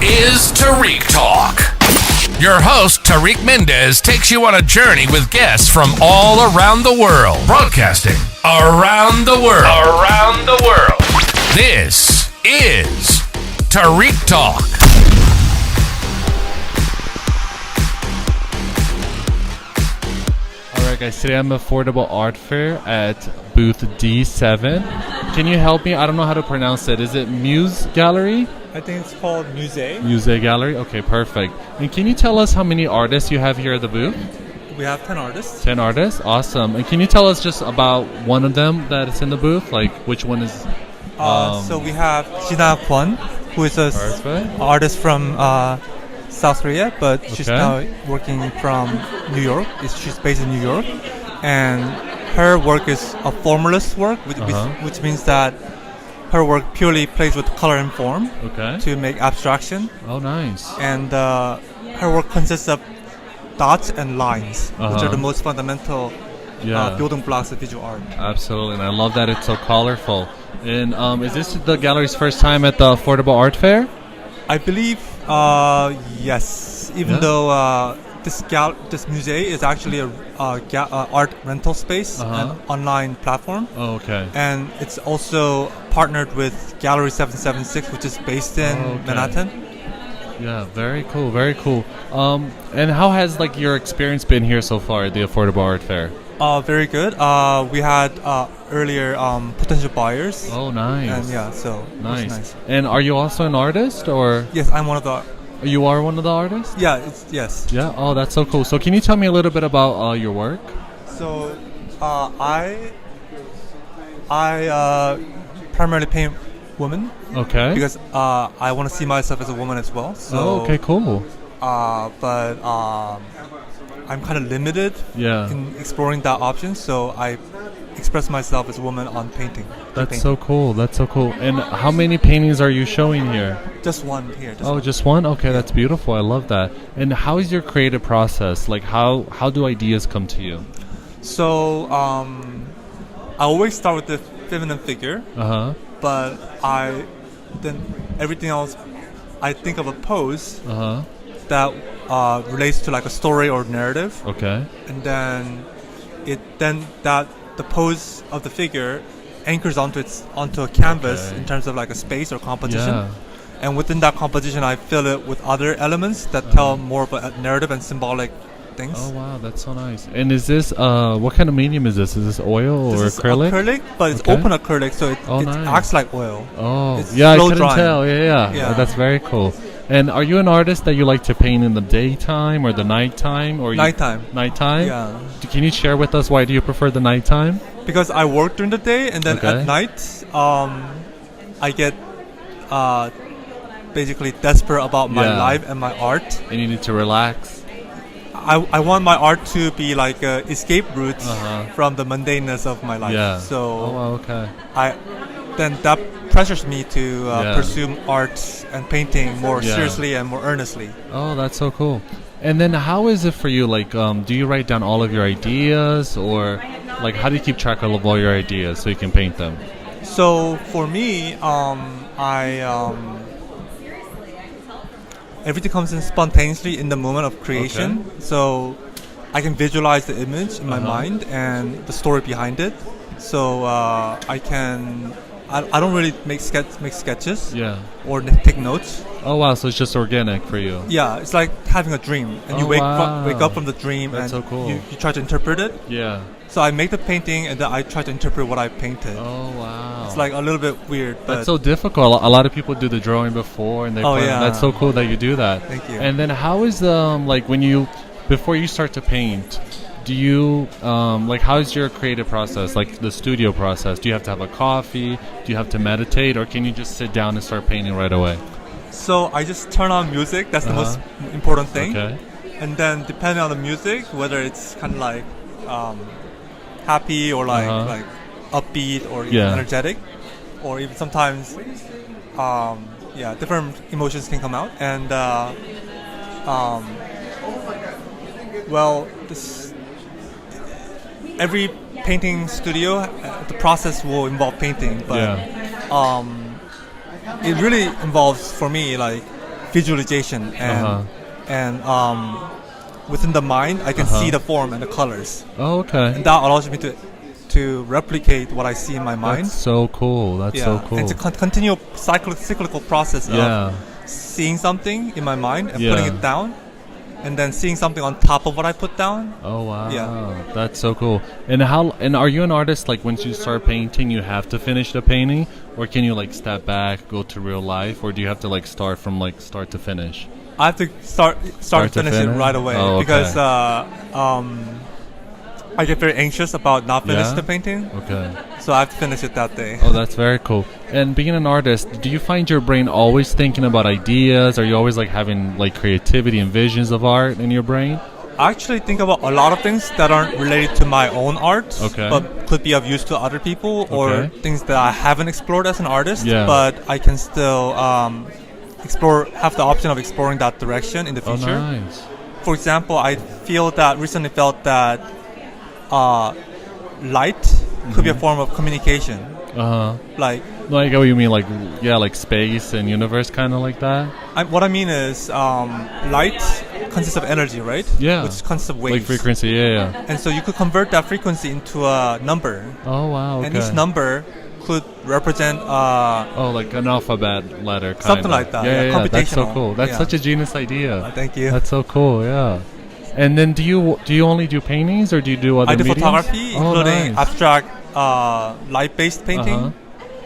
is Tarik Talk. Your host, Tarik Mendes, takes you on a journey with guests from all around the world. Broadcasting around the world. Around the world. This is Tarik Talk. Alright guys, today I'm at Affordable Art Fair at booth D7. Can you help me? I don't know how to pronounce it. Is it Muse Gallery? I think it's called Musee. Musee Gallery? Okay, perfect. And can you tell us how many artists you have here at the booth? We have 10 artists. 10 artists? Awesome. And can you tell us just about one of them that is in the booth? Like which one is... So we have Jina Kwon, who is an artist from South Korea, but she's now working from New York. She's based in New York. And her work is a formalist work, which means that her work purely plays with color and form to make abstraction. Oh, nice. And her work consists of dots and lines, which are the most fundamental building blocks of visual art. Absolutely, and I love that it's so colorful. And is this the gallery's first time at the Affordable Art Fair? I believe, yes. Even though this Musee is actually a art rental space, an online platform. Oh, okay. And it's also partnered with Gallery 776, which is based in Manhattan. Yeah, very cool, very cool. And how has your experience been here so far at the Affordable Art Fair? Very good. We had earlier potential buyers. Oh, nice. And so nice. And are you also an artist, or? Yes, I'm one of the. You are one of the artists? Yeah. Yes. Yeah. Oh, that's so cool. So, can you tell me a little bit about your work? So, I primarily paint women. Okay. Because I want to see myself as a woman as well. So, okay, cool. But I'm kind of limited in exploring that option, so I express myself as a woman on painting. So cool. That's so cool. And how many paintings are you showing here? Just one here. Just one? Okay, that's beautiful. I love that. And how is your creative process? How do ideas come to you? So I always start with the feminine figure. But then everything else, I think of a pose that relates to a story or narrative. Okay. And then the pose of the figure anchors onto a canvas in terms of a space or composition. Yeah. And within that composition, I fill it with other elements that tell more of a narrative and symbolic things. Oh wow, that's so nice. And is this what kind of medium is this? Is this oil or acrylic? Acrylic, but it's open acrylic, so it acts like oil. Oh, it's I couldn't tell. Yeah. That's very cool. And are you an artist that you like to paint in the daytime or the nighttime? Or nighttime. Nighttime? Yeah. Can you share with us why do you prefer the nighttime? Because I work during the day, and then at night, I get basically desperate about my life and my art. And you need to relax. I want my art to be like an escape route from the mundaneness of my life. Yeah. So then that pressures me to pursue art and painting more seriously and more earnestly. Oh, that's so cool. And then how is it for you? Do you write down all of your ideas, or how do you keep track of all your ideas so you can paint them? So for me, everything comes in spontaneously in the moment of creation. Okay. So I can visualize the image in my mind and the story behind it. So I don't really make sketches or take notes. Oh wow, so it's just organic for you. Yeah, it's like having a dream, and you wake up from the dream. That's and so cool. You try to interpret it. Yeah. So I make the painting, and then I try to interpret what I painted. Oh wow. It's a little bit weird. But that's so difficult. A lot of people do the drawing before, and that's so cool that you do that. Thank you. And then how is when before you start to paint, do you how's your creative process, the studio process? Do you have to have a coffee? Do you have to meditate, or can you just sit down and start painting right away? So I just turn on music. That's the most important thing. Okay. And then depending on the music, whether it's kind of happy or like upbeat or even energetic, or even sometimes different emotions can come out. And every painting studio, the process will involve painting, but it really involves, for me, visualization and within the mind I can see the form and the colors. Oh, okay. And that allows me to replicate what I see in my mind. That's so cool. That's so cool. And it's a continual cyclical process of seeing something in my mind and putting it down, and then seeing something on top of what I put down. Oh wow. Yeah. That's so cool. And are you an artist, like once you start painting you have to finish the painting, or can you like step back, go to real life, or do you have to like start from like start to finish? I have to start to finish it right away because I get very anxious about not finishing the painting. Okay. So I have to finish it that day. Oh, that's very cool. And being an artist, do you find your brain always thinking about ideas? Are you always like having like creativity and visions of art in your brain? I actually think about a lot of things that aren't related to my own art, but could be of use to other people, or things that I haven't explored as an artist, but I can still have the option of exploring that direction in the future. Oh, nice. For example, I recently felt that light could be a form of communication. Like what you mean, like space and universe, kind of like that? What I mean is light consists of energy, right? Yeah. Which consists of waves. Like frequency, yeah. And so you could convert that frequency into a number. Oh, wow, okay. And each number could represent like an alphabet letter, something like that. Yeah, that's so cool. That's such a genius idea. Thank you. That's so cool, yeah. And then do you only do paintings, or do you do other mediums? I do photography, including abstract light-based painting,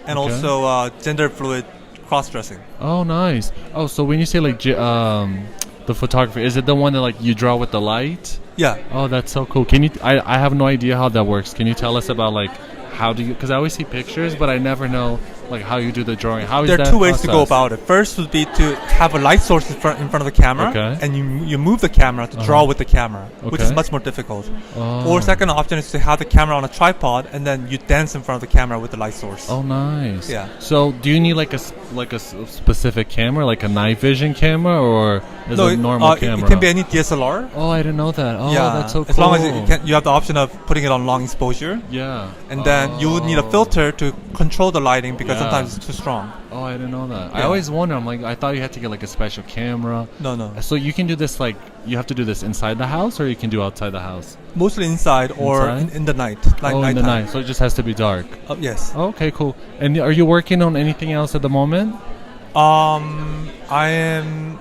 and also gender fluid cross-dressing. Oh, nice. Oh, so when you say like the photography, is it the one that like you draw with the light? Yeah. Oh, that's so cool. Can you? I have no idea how that works. Can you tell us about like how do you? Because I always see pictures, but I never know like how you do the drawing. How is that? There are two ways to go about it. First would be to have a light source in front of the camera, and you move the camera to draw with the camera, which is much more difficult. Or second option is to have the camera on a tripod, and then you dance in front of the camera with the light source. Oh, nice. Yeah. So do you need like a specific camera, like a night vision camera, or is it a normal camera? It can be any DSLR. Oh, I didn't know that. Oh, yeah, that's so cool. As long as you have the option of putting it on long exposure. Yeah. And then you would need a filter to control the lighting, because sometimes it's too strong. Oh, I didn't know that. I always wonder. I'm like, I thought you had to get like a special camera. No. So you can do this like you have to do this inside the house, or you can do outside the house? Mostly inside or in the night. Like in the night. So it just has to be dark. Yes. Oh, okay, cool. And are you working on anything else at the moment? I am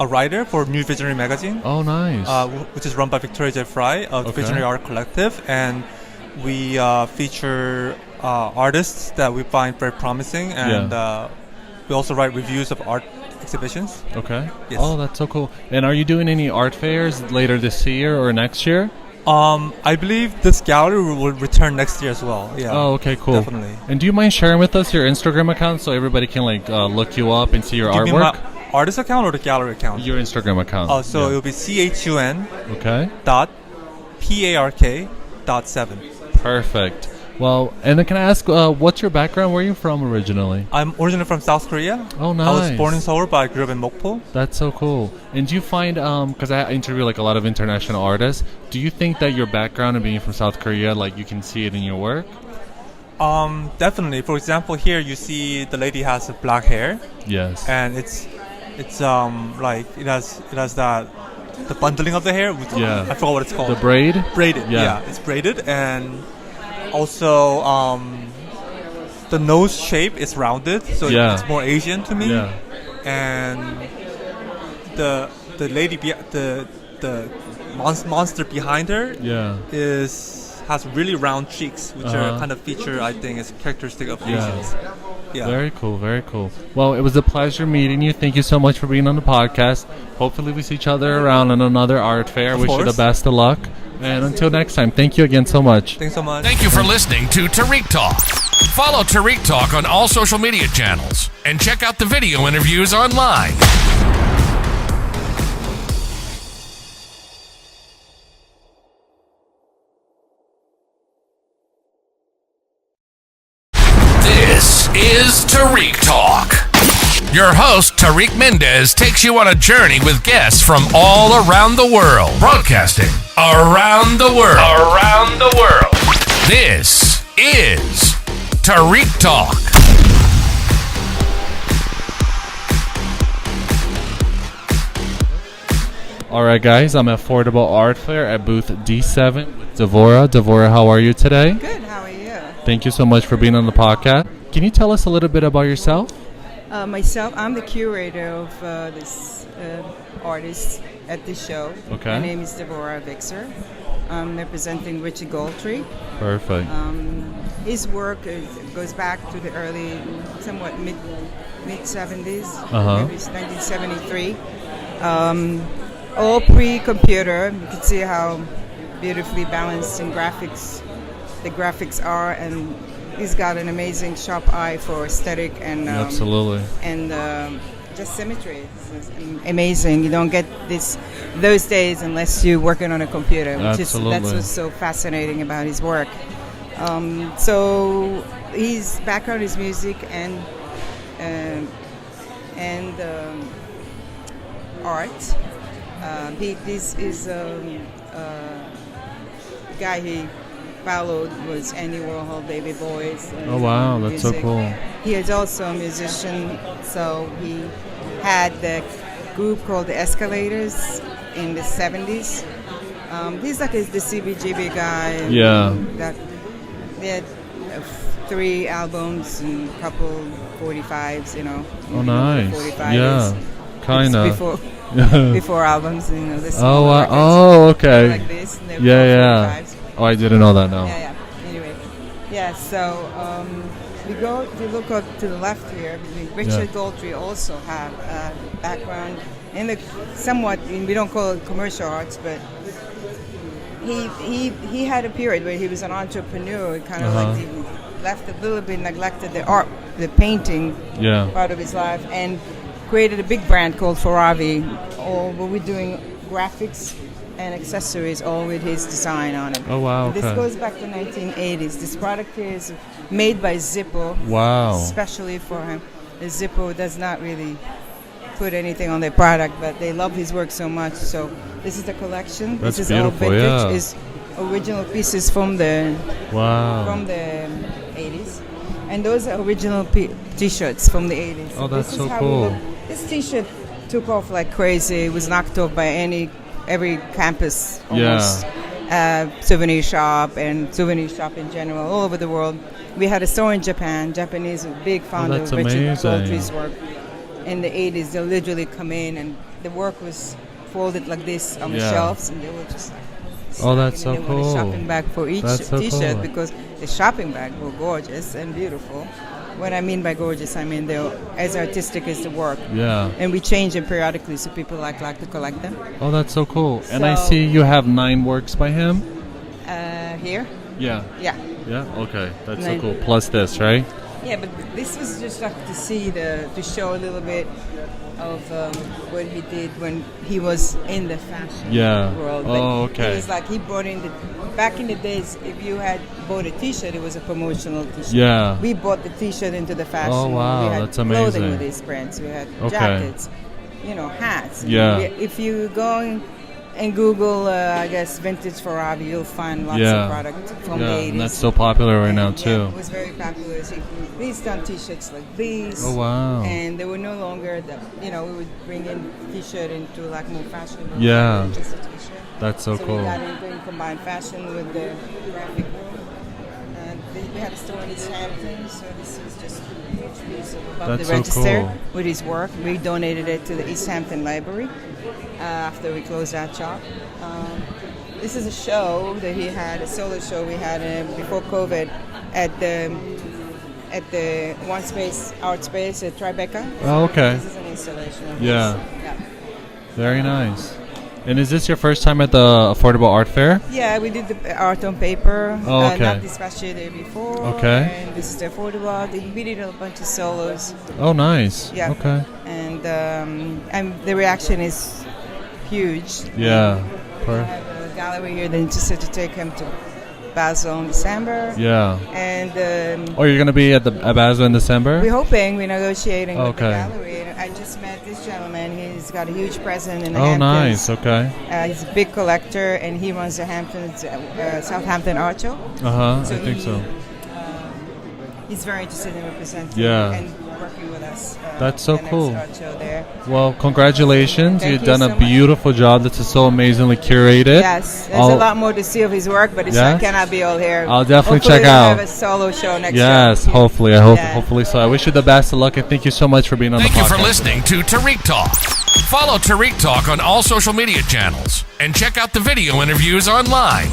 a writer for New Visionary magazine. Oh, nice. Which is run by Victoria J. Fry of the Visionary Art Collective, and we feature artists that we find very promising, and we also write reviews of art exhibitions. Okay. Yes. Oh, that's so cool. And are you doing any art fairs later this year or next year? I believe this gallery will return next year as well. Yeah. Oh, okay, cool. Definitely. And do you mind sharing with us your Instagram account so everybody can like look you up and see your artwork? You mean my artist account or the gallery account? Your Instagram account. Oh, so it'll be CHUN. Okay. .PARK.7. Perfect. Well, and then can I ask, what's your background? Where are you from originally? I'm originally from South Korea. Oh, nice. I was born in Seoul, but I grew up in Mokpo. That's so cool. And do you find, because I interview like a lot of international artists, do you think that your background and being from South Korea, like you can see it in your work? Definitely. For example, here you see the lady has black hair. Yes. And it's like it has that the bundling of the hair. I forgot what it's called. The braid. Braided. Yeah, it's braided, and also the nose shape is rounded, so it's more Asian to me. Yeah. And the lady, the monster behind her has really round cheeks, which are kind of feature, I think, is characteristic of Asians. Yeah. Very cool, very cool. Well, it was a pleasure meeting you. Thank you so much for being on the podcast. Hopefully we see each other around on another art fair. Wish you the best of luck. And until next time, thank you again so much. Thanks so much. Thank you for listening to Tarik Talk. Follow Tarik Talk on all social media channels and check out the video interviews online. This is Tarik Talk. Your host, Tarik Mendes, takes you on a journey with guests from all around the world, broadcasting around the world. Around the world. This is Tarik Talk. All right, guys, I'm at Affordable Art Fair at booth D7 with Devora. Devora, how are you today? Good, how are you? Thank you so much for being on the podcast. Can you tell us a little bit about yourself? Myself, I'm the curator of this artist at this show. Okay. My name is Deborah Vixer. I'm representing Richard Goldtree. Perfect. His work goes back to the early, somewhat mid 70s, maybe it's 1973. All pre-computer. You can see how beautifully balanced in the graphics are, and he's got an amazing sharp eye for aesthetic and Absolutely. And just symmetry. It's amazing. You don't get those days unless you're working on a computer. That's what's so fascinating about his work. So his background is music and art. This is guy he followed was Andy Warhol, David Bowie. Oh wow, that's music. so cool. He is also a musician, so he had the group called the Escalators in the 70s. He's like the CBGB guy. Yeah. They had 3 albums and a couple 45s, you know. Oh nice. 45 yeah. Kind of. Before albums, you know. This okay. Like this. And Yeah. 45s. Oh, I didn't know that. No. Yeah. Anyway, yeah. So if you look up to the left here, Richard Goldtree also have a background in the somewhat. We don't call it commercial arts, but he had a period where he was an entrepreneur, kind of like he left a little bit, neglected the art, the painting part of his life, and created a big brand called Ferravi. Where we're doing graphics and accessories, all with his design on it. Oh wow! This goes back to 1980s. This product here is made by Zippo. Wow! Especially for him. The Zippo does not really put anything on their product, but they love his work so much. So this is the collection. That's this is beautiful. all vintage. Yeah. Is original pieces from the 80s, and those are original T-shirts from the 80s. Oh, that's so how cool. This T-shirt took off like crazy. It was knocked off by every campus almost. Souvenir shop and souvenir shop in general all over the world. We had a store in Japan. Japanese were big founder of Richard Goldtree's work. In the 80s, they'll literally come in and the work was folded like this on the shelves, and they were just like, that's so cool. A shopping bag for each T-shirt because the shopping bag were gorgeous and beautiful. What I mean by gorgeous, I mean they're as artistic as the work. Yeah. And we change them periodically, so people like to collect them. Oh, that's so cool. And I see you have 9 works by him. Here. Yeah. Yeah. Yeah. Okay, that's so cool. Plus this, right? Yeah, but this was just like to see to show a little bit of what he did when he was in the fashion world. Okay. It was like he brought in back in the days, if you had bought a T-shirt, it was a promotional T-shirt. Yeah. We bought the T-shirt into the fashion. Oh wow, we had that's amazing. clothing with these brands. We had jackets, hats. Yeah. If you go and Google, I guess, vintage Ferrari, you'll find lots of products from the 80s. And that's so popular right now too. Yeah, it was very popular. So he's done T-shirts like these. Oh wow! And they were no longer we would bring in T-shirt into like more fashionable. Yeah. Just a T-shirt. That's so cool. We got into combined fashion with the graphic world. And we had a store in East Hampton, so this is just a huge piece above the register with his work. We donated it to the East Hampton Library after we closed that shop. This is a show that he had, a solo show we had before COVID at the One Space Art Space at Tribeca. Oh, okay. This is an installation of Yeah. this. Yeah. Very nice. And is this your first time at the Affordable Art Fair? Yeah, we did the art on paper. Oh, okay. Not this past year, the year before. Okay. And this is the Affordable art. We did a bunch of solos. Oh, nice. Yeah. Okay. And the reaction is huge. Yeah. We have a gallery here that interested to take him to Basel in December. Yeah. And you're going to be at Basel in December? we're hoping, we're negotiating with the Okay. gallery. I just met this gentleman. He's got a huge presence in the Oh, Hamptons. nice. Okay. He's a big collector, and he runs the Hamptons, Southampton Art Show. I So think so. He's very interested in representing. Yeah. And working with us. That's so the next cool. art show there. Well, congratulations. Thank You've you done so a much. beautiful job. This is so amazingly curated. Yes, there's a lot more to see of his work, but it's Yes? cannot be all here. I'll definitely Hopefully check we'll out. have a solo show next Yes, show. hopefully. Yeah. Hopefully so. I wish you the best of luck, and thank you so much for being on Thank the you podcast. for listening to Tarik Talk. Follow Tarik Talk on all social media channels and check out the video interviews online.